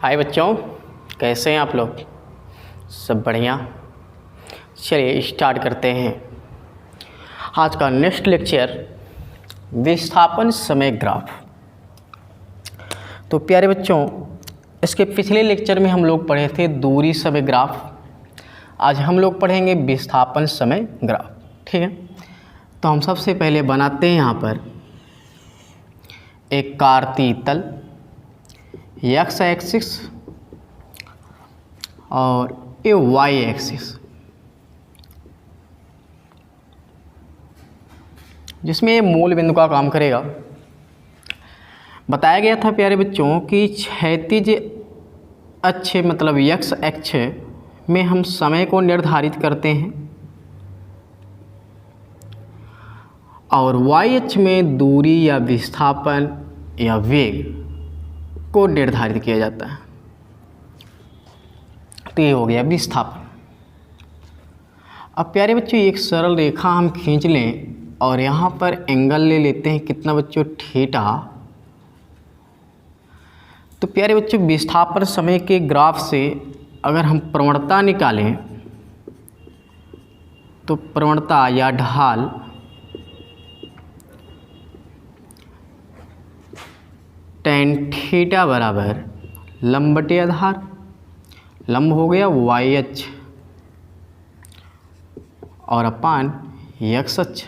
हाय बच्चों, कैसे हैं आप लोग? सब बढ़िया। चलिए स्टार्ट करते हैं आज का नेक्स्ट लेक्चर, विस्थापन समय ग्राफ। तो प्यारे बच्चों, इसके पिछले लेक्चर में हम लोग पढ़े थे दूरी समय ग्राफ। आज हम लोग पढ़ेंगे विस्थापन समय ग्राफ। ठीक है, तो हम सबसे पहले बनाते हैं यहाँ पर एक कार्तीय तल एक्स एक्सिस और ये वाई एक्सिस, जिसमें ये मूल बिंदु का काम करेगा। बताया गया था प्यारे बच्चों कि क्षैतिज अक्ष मतलब एक्स अक्ष में हम समय को निर्धारित करते हैं और वाई अक्ष में दूरी या विस्थापन या वेग को निर्धारित किया जाता है। तो ये हो गया विस्थापन। अब प्यारे बच्चों, एक सरल रेखा हम खींच लें और यहाँ पर एंगल ले लेते हैं कितना बच्चों, थीटा। तो प्यारे बच्चों, विस्थापन समय के ग्राफ से अगर हम प्रवणता निकालें तो प्रवणता या ढाल tan थीटा बराबर लंब बटे आधार, लंब हो गया वाई अक्ष और अपान एक्स अक्ष।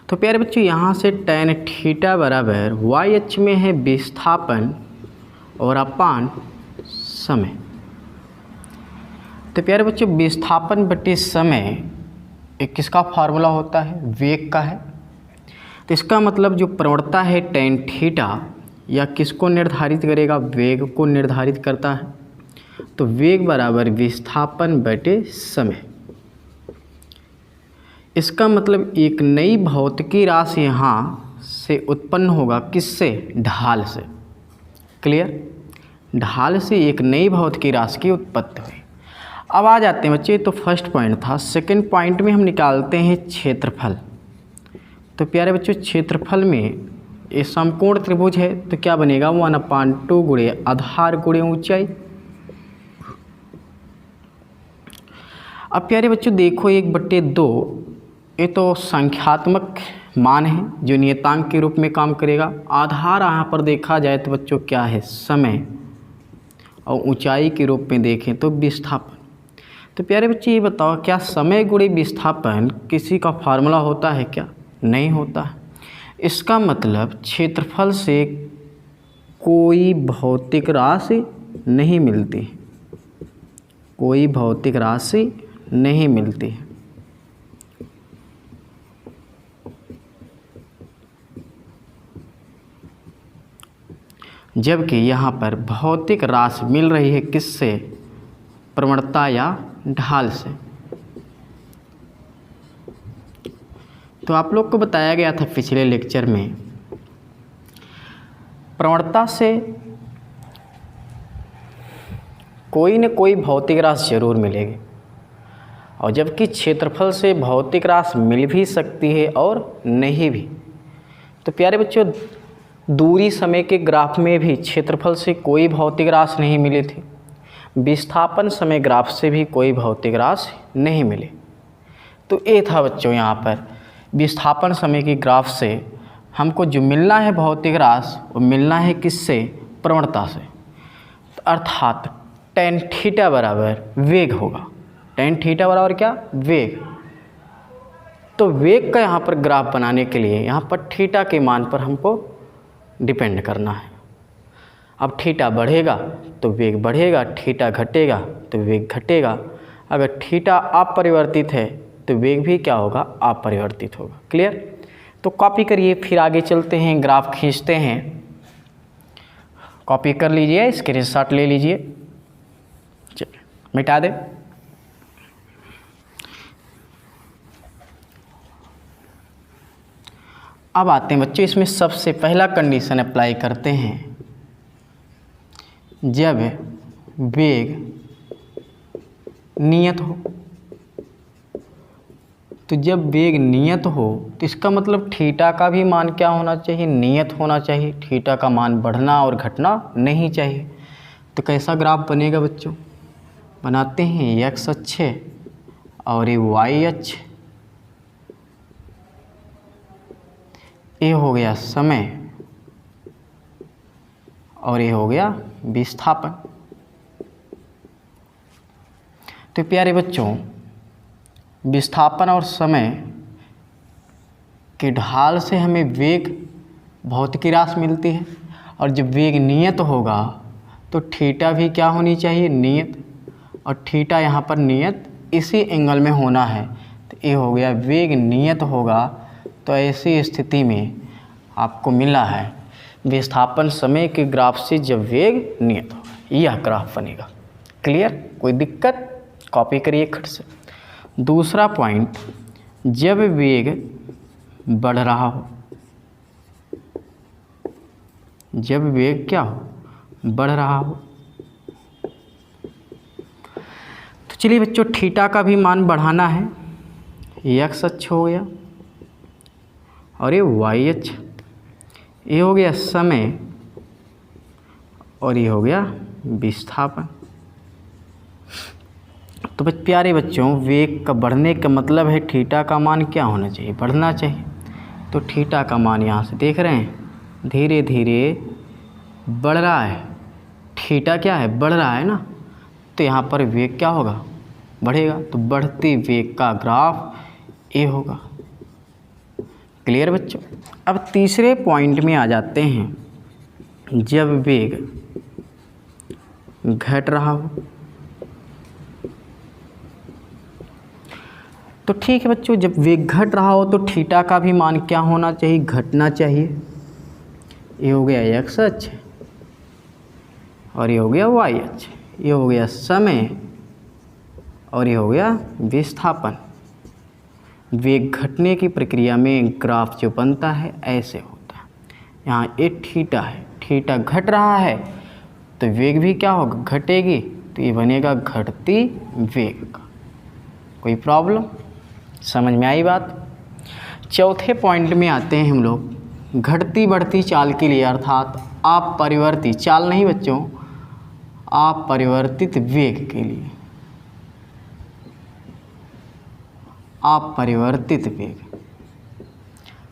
तो प्यारे बच्चों, यहाँ से tan थीटा बराबर वाई अक्ष में है विस्थापन और अपान समय। तो प्यारे बच्चों, विस्थापन बटे समय एक किसका फार्मूला होता है, वेग का है। तो इसका मतलब जो प्रवणता है tan थीटा या किसको निर्धारित करेगा, वेग को निर्धारित करता है। तो वेग बराबर विस्थापन बटे समय। इसका मतलब एक नई भौतिकी राशि यहाँ से उत्पन्न होगा, किससे, ढाल से। क्लियर, ढाल से एक नई भौतिकी राशि की उत्पत्ति हुई। अब आ जाते हैं बच्चे, तो फर्स्ट पॉइंट था। सेकंड पॉइंट में हम निकालते हैं क्षेत्रफल। तो प्यारे बच्चों, क्षेत्रफल में ये समकोण त्रिभुज है तो क्या बनेगा, 1/2 गुणे आधार गुणे ऊंचाई। अब प्यारे बच्चों देखो, 1/2 ये तो संख्यात्मक मान है जो नियतांक के रूप में काम करेगा। आधार यहाँ पर देखा जाए तो बच्चों क्या है, समय, और ऊंचाई के रूप में देखें तो विस्थापन। तो प्यारे बच्चे ये बताओ, क्या समय गुणे विस्थापन किसी का फार्मूला होता है क्या? नहीं होता है। इसका मतलब क्षेत्रफल से कोई भौतिक राशि नहीं मिलती, कोई भौतिक राशि नहीं मिलती है। जबकि यहाँ पर भौतिक राशि मिल रही है किससे, प्रवणता या ढाल से। तो आप लोग को बताया गया था पिछले लेक्चर में, प्रवणता से कोई न कोई भौतिक राशि जरूर मिलेगी, और जबकि क्षेत्रफल से भौतिक राशि मिल भी सकती है और नहीं भी। तो प्यारे बच्चों, दूरी समय के ग्राफ में भी क्षेत्रफल से कोई भौतिक राशि नहीं मिली थी, विस्थापन समय ग्राफ से भी कोई भौतिक राशि नहीं मिली। तो ये था बच्चों, यहाँ पर विस्थापन समय के ग्राफ से हमको जो मिलना है भौतिक राशि, वो मिलना है किससे, प्रवणता से। तो अर्थात tan थीटा बराबर वेग होगा। tan थीटा बराबर क्या, वेग। तो वेग का यहाँ पर ग्राफ बनाने के लिए यहाँ पर थीटा के मान पर हमको डिपेंड करना है। अब थीटा बढ़ेगा तो वेग बढ़ेगा, थीटा घटेगा तो वेग घटेगा। अगर थीटा अपरिवर्तित है तो वेग भी क्या होगा, अपरिवर्तित होगा। क्लियर? तो कॉपी करिए, फिर आगे चलते हैं, ग्राफ खींचते हैं। कॉपी कर लीजिए, स्क्रीनशॉट ले लीजिए, चलिए मिटा दें। अब आते हैं बच्चों, इसमें सबसे पहला कंडीशन अप्लाई करते हैं, जब वेग नियत हो तो जब वेग नियत हो तो इसका मतलब थीटा का भी मान क्या होना चाहिए, नियत होना चाहिए। थीटा का मान बढ़ना और घटना नहीं चाहिए। तो कैसा ग्राफ बनेगा बच्चों, बनाते हैं एक्स अक्ष और ये वाई अक्ष, ये हो गया समय और ये हो गया विस्थापन। तो प्यारे बच्चों, विस्थापन और समय के ढाल से हमें वेग भौतिकी राशि मिलती है, और जब वेग नियत होगा तो थीटा भी क्या होनी चाहिए, नियत, और थीटा यहाँ पर नियत इसी एंगल में होना है। तो ये हो गया वेग नियत होगा, तो ऐसी स्थिति में आपको मिला है विस्थापन समय के ग्राफ से जब वेग नियत होगा, यह ग्राफ बनेगा। क्लियर, कोई दिक्कत, कॉपी करिए खट से। दूसरा पॉइंट, जब वेग बढ़ रहा हो, जब वेग क्या हो, बढ़ रहा हो, तो चलिए बच्चों थीटा का भी मान बढ़ाना है। एक्स अक्ष हो गया और ये वाई अक्ष, ये हो गया समय और ये हो गया विस्थापन। तो प्यारे बच्चों, वेग का बढ़ने का मतलब है थीटा का मान क्या होना चाहिए, बढ़ना चाहिए। तो थीटा का मान यहाँ से देख रहे हैं धीरे धीरे बढ़ रहा है। थीटा क्या है, बढ़ रहा है ना, तो यहाँ पर वेग क्या होगा, बढ़ेगा। तो बढ़ते वेग का ग्राफ ये होगा। क्लियर बच्चों। अब तीसरे पॉइंट में आ जाते हैं, जब वेग घट रहा हो। तो ठीक है बच्चों, जब वेग घट रहा हो तो थीटा का भी मान क्या होना चाहिए, घटना चाहिए। ये हो गया एक्स अक्ष और ये हो गया वाई अक्ष, ये हो गया समय और ये हो गया विस्थापन। वेग घटने की प्रक्रिया में ग्राफ जो बनता है ऐसे होता है। यहाँ एक थीटा है, थीटा घट रहा है तो वेग भी क्या होगा, घटेगी। तो ये बनेगा घटती वेग का। कोई प्रॉब्लम, समझ में आई बात। चौथे पॉइंट में आते हैं हम लोग, घटती बढ़ती चाल के लिए, अर्थात अपरिवर्ती चाल नहीं बच्चों, अपरिवर्तित वेग के लिए। अपरिवर्तित वेग,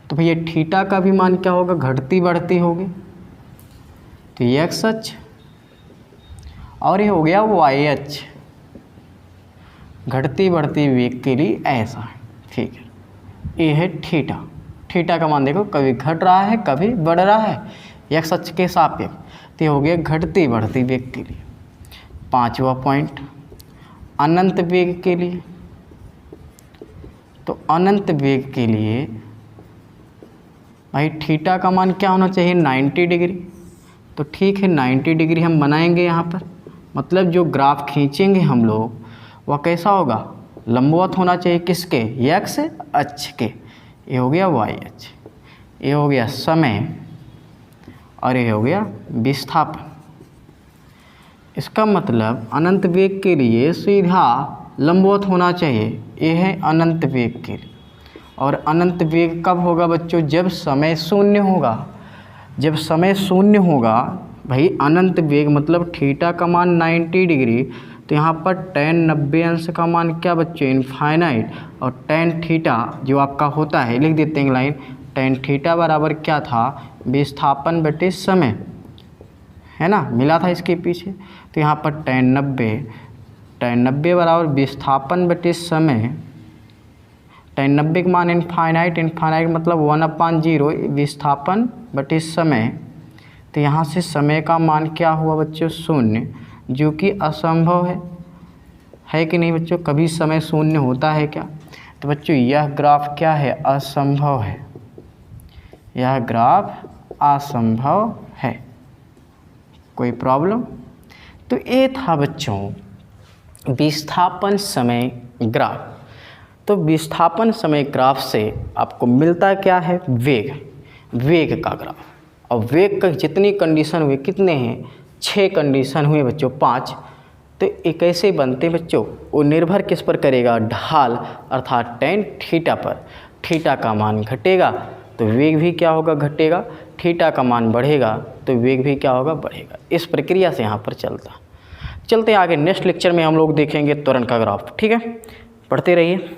तो भैया थीटा का भी मान क्या होगा, घटती बढ़ती होगी। तो ये एक्स अक्ष और ये हो गया वाई अक्ष, घटती बढ़ती वेग के लिए ऐसा है। ठीक है, ये है थीटा। थीटा का मान देखो, कभी घट रहा है कभी बढ़ रहा है एक्स अक्ष के सापेक्ष। तो ये हो गया घटती बढ़ती वेग के लिए। पांचवा पॉइंट, अनंत वेग के लिए। तो अनंत वेग के लिए भाई थीटा का मान क्या होना चाहिए, 90 डिग्री। तो ठीक है, 90 डिग्री हम बनाएंगे यहाँ पर, मतलब जो ग्राफ खींचेंगे हम लोग वह कैसा होगा, लंबवत होना चाहिए। किसके, एक्स अक्ष के। ये हो गया वाई अक्ष, ये हो गया समय और ये हो गया विस्थापन। इसका मतलब अनंत वेग के लिए सीधा लंबवत होना चाहिए। ये है अनंत वेग के लिए। और अनंत वेग कब होगा बच्चों, जब समय शून्य होगा। जब समय शून्य होगा भाई, अनंत वेग मतलब थीटा का मान 90 डिग्री। तो यहाँ पर tan 90 अंश का मान क्या बच्चों, इनफाइनाइट। और tan थीटा जो आपका होता है, लिख देते हैं लाइन, tan थीटा बराबर क्या था, विस्थापन बटे समय, है ना, मिला था इसके पीछे। तो यहाँ पर tan 90 बराबर विस्थापन बटे समय। tan 90 का मान इनफाइनाइट, इनफाइनाइट मतलब 1/0 विस्थापन बटे समय। तो यहाँ से समय का मान क्या हुआ बच्चों, शून्य, जो कि असंभव है कि नहीं बच्चों, कभी समय शून्य होता है क्या। तो बच्चों यह ग्राफ क्या है, असंभव है। यह ग्राफ असंभव है। कोई प्रॉब्लम। तो ये था बच्चों विस्थापन समय ग्राफ। तो विस्थापन समय ग्राफ से आपको मिलता क्या है, वेग का ग्राफ। और वेग का जितनी कंडीशन हुए, कितने हैं, 6 कंडीशन हुए बच्चों, 5। तो ये कैसे बनते बच्चों, वो निर्भर किस पर करेगा, ढाल अर्थात tan थीटा पर। थीटा का मान घटेगा तो वेग भी क्या होगा, घटेगा। थीटा का मान बढ़ेगा तो वेग भी क्या होगा, बढ़ेगा। इस प्रक्रिया से यहाँ पर चलते हैं आगे। नेक्स्ट लेक्चर में हम लोग देखेंगे त्वरण का ग्राफ। ठीक है, पढ़ते रहिए।